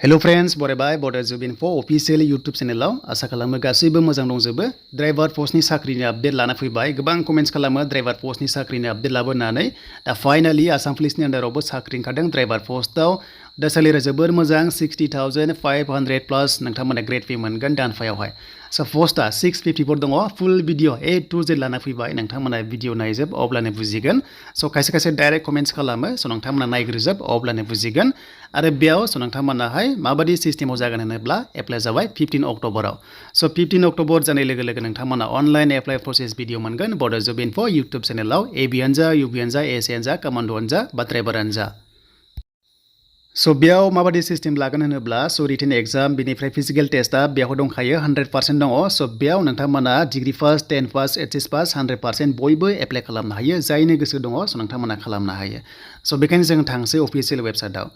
Hello friends, बरायबाय Bodo Info official YouTube channel आसा खालामो गासैबो मोजां दंजोबो ड्राइभार पोस्टनि साख्रिनि आपडेट लाना फैबाय गोबां कमेन्ट्स खालामो ड्राइभार पोस्टनि साख्रिनि आपडेट लाबोनानै दा फाइनाली आसाम पुलिसनि आन्डारावबो साख्रि ओंखारदों ड्राइभार पोस्टआव दा सेलेरिया जोबोर मोजां 60,500 प्लस नोंथांमोना ग्रेड पे मोनगोन दानफायावहाय स पोस्टआ 654 दङ फुल भिडिअ A to Z लाना फैबाय नोंथांमोना भिडिअ नायजोब अब्लानो बुजिगोन स खायसे खायसे डाइरेक्ट कमेन्ट्स खालामो स नोंथांमोना नायग्रोजोब अब्लानो बुजिगोन आरो बेयाव स नोंथांमोनाहाय माबादि सिस्टेमाव जागोन होनोब्ला एप्लाइ जाबाय 15 अक्ट'बराव स 15 अक्ट'बर जानाय लोगो लोगो नोंथांमोना अनलाइन एप्लाइ प्रसेस भिडिअ मोनगोन Bodo Info YouTube चेनेलाव एबियानो जा UBयानो जा एसआनो जा कमान्ड'आनो जा बा ड्राइभारानो जा स बेयाव माबादि सिस्टेम लागोन होनोब्ला स रिटेन एग्जाम बेनिफ्राय फिजिकल टेस्टआ बेयाव दंखायो 100% दङ स बेयाव नोंथांमोना degree pass 10 pass HS pass 100% बयबो एप्लाइ खालामनो हायो जायनो गोसो दङ स नोंथांमोना खालामनो हायो स बेखायनो जों थांसै अफिसियेल वेबसाइटआव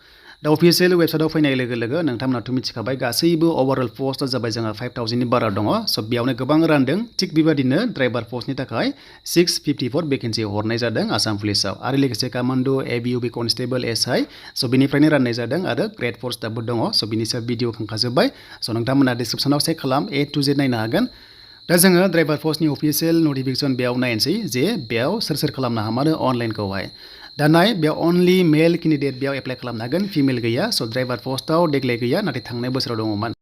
दा अफिसियेल वेबसाइटआव फैनाय लोगो लोगो नोंथांमोनाथ' मिथिखाबाय गासैबो ओभारअल पोस्टआ जाबाय जोंहा 5,000 नि बारा दङ स बेयावनो गोबां रानदों थिग बेबादिनो ड्राइभार पोस्टनि थाखाय 654 भेकेन्सि हरनाय जादों आसाम पुलिसाव आरो लोगोसे कमान्ड' एबिउबि कनस्टेबल एसआइ स बेनिफ्रायनो राननाय जादों आरो ग्रेड पोस्टआबो दङ स बिनि सायाव भिडिअ खांखाजोब्बाय स नोंथांमोना डिसक्रिप्सनाव चेक खालाम A to Z नायनो हागोन दा जोङो ड्राइभार पोस्टनि अफिसियेल नटिफिकेसन बेयाव नायनोसै जे बेयाव सोर खालामनो हामारो अनलाइनखौहाय दा नाय बेयाव अनलि मेल केन्डिडेट बेयाव एप्लाइ खालामनो हागोन फिमेल गैया स ड्राइभार पोस्टआव देग्लाय गैया नाथाय थांनाय बोसोराव दङमोन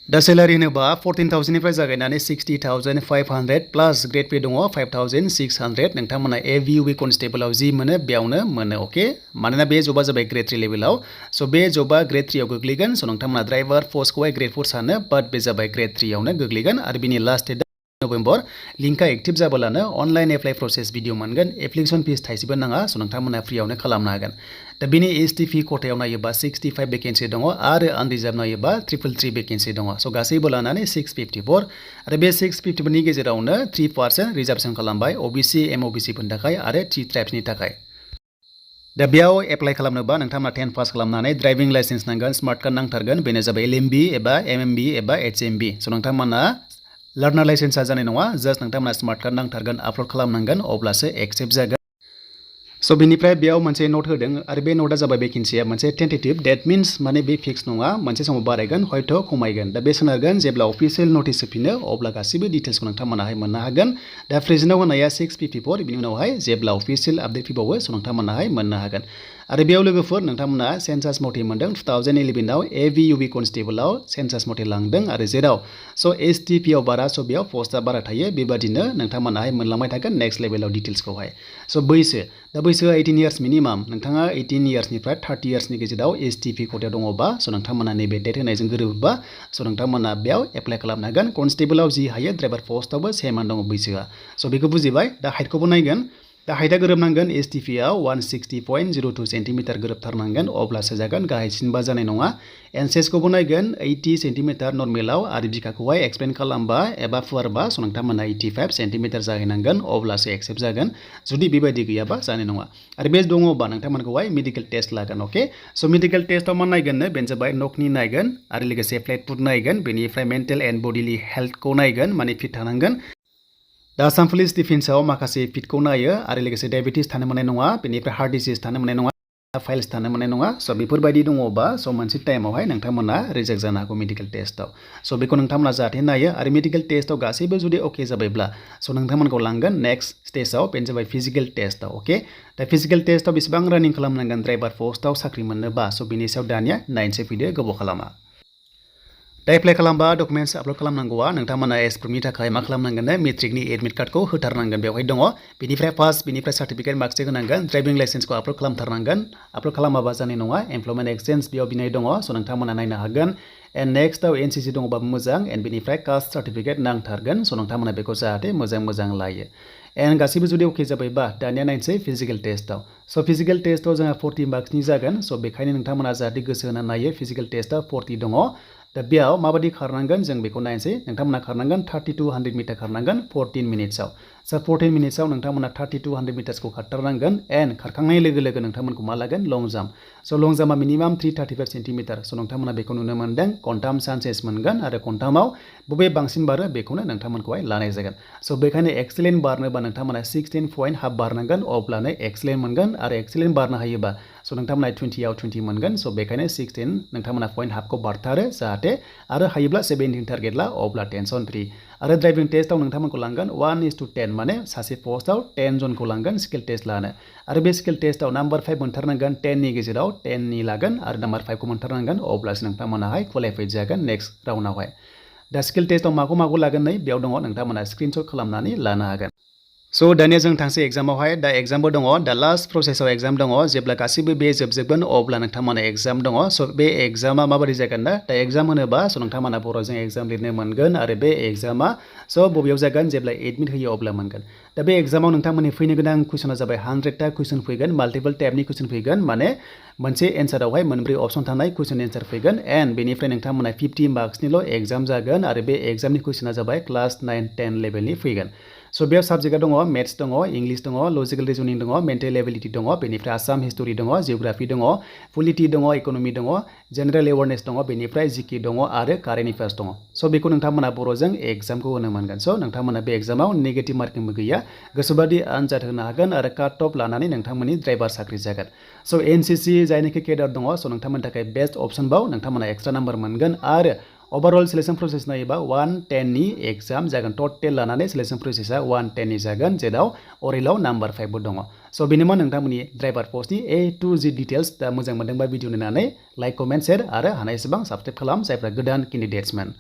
दा सेलारि होनोबा 14,000 निफ्राय जागायनानै 60,500 प्लास ग्रेड पे दङ 5,600 नोंथांमोना एबिउबि कनस्टेबलाव जि मोनो बेयावनो मोनो अके मानोना बे जबा जाबाय ग्रेड 3 लेभेलाव स बे जबा ग्रेड 3 आव गोग्लैगोन स नोंथांमोना ड्राइभार पोस्टखौहाय ग्रेड 4 सानो बाट बे जाबाय ग्रेड 3 आवनो गोग्लैगोन आरो बिनि लास्ट डेट नभेम्बर लिंकआ एक्टिभ जाब्लानो अनलाइन एप्लाइ प्रसेस भिडिअ मोनगोन एप्लिकेसन फिस थाइसेबो नाङा स नोंथांमोना फ्रियावनो खालामनो हागोन दा बिनि STP खथायाव नायोबा 65 भेकेन्सि दङ आरो आनरिजार्भ नायोबा 333 भेकेन्सि दङ स गासैबो लानानै 654 आरो बे 654 नि गेजेरावनो 3% रिजार्भेसन खालामबाय OBC MOBC फोरनि थाखाय आरो 3 ट्राइब्सनि थाखाय दा बेयाव एप्लाइ खालामनोबा नोंथांमोना 10 पास खालामनानै ड्राइभिं लाइसेन्स नांगोन स्मार्ट कार्ड नांथारगोन बेनो जाबाय LMB एबा MMB एबा HMB स नोंथांमोना लार्नार लाइसेन्सआ जानाय नङा जास्ट नोंथांमोना स्मार्ट कार्ड नांथारगोन आपल'ड खालामनांगोन अब्लासो एक्सेप्ट जागोन स बेनिफ्राय बेयाव मोनसे नोट होदों आरो बे नोटआ जाबाय भेकेन्सिया मोनसे टेन्टेटिभ डेट मिन्स माने बे फिक्स नङा मोनसे समाव बारायगोन हयथ' खमायगोन दा बे सोनारगोन जेब्ला अफिसियेल नटिस होफिनो अब्ला गासैबो डिटेल्सखौ नोंथांमोनाहाय मोननो हागोन दा प्रेजेन्टआव होनाया 654 बिनि उनावहाय जेब्ला अफिसियेल आपडेट फैबावो स नोंथांमोनाहाय मोननो हागोन आरो बेयाव लोगोफोर नोंथांमोना सेन्सास मथे मोनदों 2011 आव एबिउबि कनस्टेबलाव सेन्सास मथे लांदों आरो जेराव स STP आव बारा स बेयाव पस्टआ बारा थायो बेबादिनो नोंथांमोनाहाय मोनलांबाय थागोन नेक्स्ट लेभेलाव डिटेल्सखौहाय स बैसो दा बैसोआ 18 इयार्स मिनिमाम नोंथाङा 18 इयार्सनिफ्राय 30 इयार्सनि गेजेराव STP खथायाव दङबा स नोंथांमोना नैबे डेट होनायजों गोरोबोबा स नोंथांमोना बेयाव एप्लाइ खालामनो हागोन कनस्टेबलाव जि हायो ड्राइभार पोस्टआवबो सेमानो दङ बैसोआ स बेखौ बुजिबाय दा हाइटखौबो नायगोन दा हाइटआ गोरोबनांगोन STP आव 160.02 सेन्टिमिटार गोरोबथारनांगोन अब्लासो जागोन गाहायसिनबा जानाय नङा एनसेसखौबो नायगोन 80 सेन्टिमिटार नर्मेलाव आरो बिखाखौहाय एक्सपेन्ड खालामबा एबा फुवारबा स नोंथांमोना 85 सेन्टिमिटार जाहैनांगोन अब्लासो एक्सेप्ट जागोन जुदि बेबायदि गैयाबा जानाय नङा आरो बे दङबा नोंथांमोनखौहाय मेडिकेल टेस्ट लागोन अके स मेडिकेल टेस्टआव मा नायगोननो बेनो जाबाय नकनि नायगोन आरो लोगोसे फ्लेट फुट नायगोन बेनिफ्राय मेन्टेल एन्ड बडिलि हेल्थखौ नायगोन माने फिट थानांगोन दा आसाम पुलिस डिफेन्सआव माखासे फिटखौ नायो आरो लोगोसे डायबेटिस थानो मोननाय नङा बेनिफ्राय हार्ट डिजिज थानो मोननाय नङा फाइल्स थानो मोननाय नङा स बेफोरबायदि दङबा स मोनसे टाइमावहाय नोंथांमोना रिजेक्ट जानो हागौ मेडिकेल टेस्टआव स बेखौ नोंथांमोना जाहाथे नायो आरो मेडिकेल टेस्टआव गासैबो जुदि अके जाबायब्ला स नोंथांमोनखौ लांगोन नेक्स्ट स्टेजआव बेनो जाबाय फिजिकल टेस्टआव अके दा फिजिकल टेस्टआव बेसेबां रानिं खालामनांगोन ड्राइभार पोस्टआव साख्रि मोननोबा स बिनि सायाव दानिया नायनोसै फैदो गोबाव खालामा दा एप्लाइ खालामबा डकुमेन्ट्स आपल'ड खालामनांगौआ नोंथांमोना एसप्रुफनि थाखाय मा खालामनांगोन मेट्रिकनि एडमिट कार्डखौ होथारनांगोन बेवहाय दङ बेनिफ्राय पास बेनिफ्राय सार्टिफिकेट मार्कससे होनांगोन ड्राइभिं लाइसेन्सखौ आपल'ड खालामथारनांगोन आपल'ड खालामाबा जानाय नङा एमप्लयमेन्ट एक्सचेन्ज बेयाव बिनाय दङ स नोंथांमोना नायनो हागोन एन्ड नेक्स्टआव NCC दङबाबो मोजां एन्ड बेनिफ्राय कास्ट सार्टिफिकेट नांथारगोन स नोंथांमोना बेखौ जाहाथे मोजां लायो एन्ड गासैबो जुदि अके जाबायबा दानिया नायनोसै फिजिकल टेस्टआव स फिजिकल टेस्टआव जोंहा 40 मार्क्सनि जागोन स बेखायनो नोंथांमोना जाहाथे गोसो होना नायो फिजिकल टेस्टआ 40 दङ दा बेयाव माबादि खारनांगोन जों बेखौ नायनोसै नोंथांमोना खारनांगोन 30 to 100 मिटार खारनांगन 14 मिनिट्सआव स 14 मिनिट्सआव नोंथांमोना 30 to 100 मिटार्सखौ खारथारनांगोन एन्ड खारखांनाय लोगो लोगो नोंथांमोनखौ मा लागोन लं जाम्प स लं जाम्पआ मिनिमाम 335 सेन्टिमिटार स नोंथांमोना बेखौ नुनो मोनदों खनथाम चान्सेस मोनगोन आरो खनथामाव बबे बांसिन बारो बेखौनो नोंथांमोनखौहाय लानाय जागोन स बेखायनो एक्सेलेन्ट बारनोबा नोंथांमोना 16 पॉइंट हाफ बारनांगोन अब्लानो एक्सेलेन्ट मोनगोन आरो एक्सेलेन्ट बारनो हायोबा स स' नोंथांमोना 20आव 20 मोनगोन स' बेखायनो 16 नोंथांमोना पइन्ट हाफखौ बारथारो जाहाथे आरो हायोब्ला 17 टारगेट ला अब्ला टेनसन फ्रि आरो ड्राइभिं टेस्टआव नोंथांमोनखौ लांगोन 1:10 माने सासे पस्टआव 10 जनखौ लांगोन स्किल टेस्ट लानो आरो बे स्किल टेस्टआव नाम्बार 5 मोनथारनांगोन 10 नि गेजेराव 10 नि लागोन आरो नाम्बार 5 खौ मोनथारनांगोन अब्लासो नोंथांमोनाहाय क्वालिफाइड जागोन नेक्स्ट राउन्डआवहाय दा स्किल टेस्टआव माखौ लागोन नै बेयाव दङ नोंथांमोना स्क्रिनशट खालामनानै लानो हागोन स' दानिया जों थांसै एग्जामावहाय दा एग्जामबो दङ दा लास्ट प्रसेसआव एग्जाम दङ जेब्ला गासिबो बे जोबजोबगोन अब्ला नोंथांमोना एग्जाम दङ स' बे एग्जामा माबायदि जागोन दा एग्जाम होनोबा स' नोंथांमोना बर'जों एग्जाम लिरनो मोनगोन आरो बे एग्जामा स' बबेयाव जागोन जेब्ला एडमिट होयो अब्ला मोनगोन दा बे एग्जामाव नोंथांमोननि फैनो गोनां कुइसना जाबाय 100टा कुइसन फैगोन माल्टिपल टाइपनि कुइसन फैगोन माने मोनसे एन्सारावहाय मोनब्रै अपसन थानाय कुइसन एन्सार फैगोन एन्ड बेनिफ्राय नोंथांमोना 50 मार्क्सनिल' एग्जाम जागोन आरो बे एग्जामनि कुइसना जाबाय क्लास 9-10 लेभेलनि फैगोन स' बेयाव साबजेक्टआ दङ मेथ्स दङ इंलिश दङ लजिकेल रिजनिं दङ मेन्टेल एबिलिटि दङ बेनिफ्राय आसाम हिस्टरि दङ जिअग्राफि दङ पलिटि दङ इक'नमि दङ जेनेरेल एवारनेस दङ बेनिफ्राय जिके दङ आरो कारेन्ट एफेयार्स दङ स' बेखौ नोंथांमोना बर'जों एग्जामखौ होनो मोनगोन स' नोंथांमोना बे एग्जामाव नेगेटिभ मार्किंबो गैया गोसोबादि आनजाद होनो हागोन आरो काट अफ लानानै नोंथांमोननि ड्राइभार साख्रि जागोन स' एनसिसि जायनाखि केडार दङ स' नोंथांमोननि थाखाय बेस्ट अपसन बाव नोंथांमोना एक्सट्रा नाम्बार मोनगोन आरो ओवरअल सिलेक्शन प्रसेस नायोबा 110 नि एग्जाम जागोन टटेल लानानै सिलेक्शन प्रसेसा 110 नि जागोन जेराव अरेलाव नाम्बार 5 बो दङ स' बेनोमोन नोंथांमोननि ड्राइभार पस्टनि A to Z डिटेल्स दा मोजां मोनदोंबा भिडिअ नायनानै लाइक कमेन्ट शेयार आरो हानायसेबां साबस्क्राइब खालाम जायफ्रा गोदान केन्डिडेट्समोन